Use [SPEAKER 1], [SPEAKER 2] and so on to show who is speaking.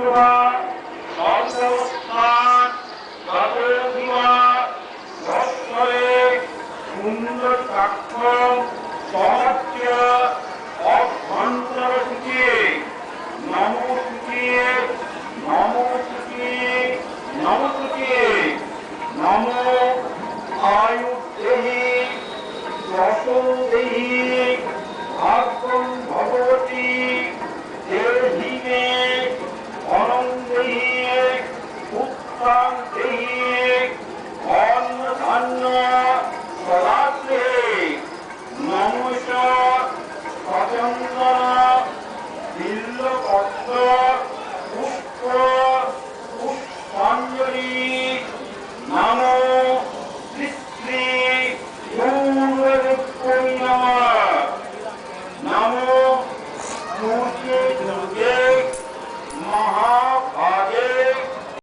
[SPEAKER 1] সর্বসভা সর্বস্থান সর্বধিমা সস্বরে সুন্দর সাক্ষম সমাচ্য অভ্যন্তর সূচিয়ে নমো সূচিয়ে নমো সূচিয়ে নমো সূচিয়ে নমো আয়ুদেহি যশোদেহি ভাগ্যং ভগবতী দেহি মে অনন্দেহি পুত্রাং দেহি অন্ন ধান্য সদাত্রে নমঃ সচন্দন বিল্লপত্র পুষ্প পুষ্পাঞ্জলি নমো শ্রী শ্রী গুরুদেবায় নমো দুর্গে দুর্গে মহা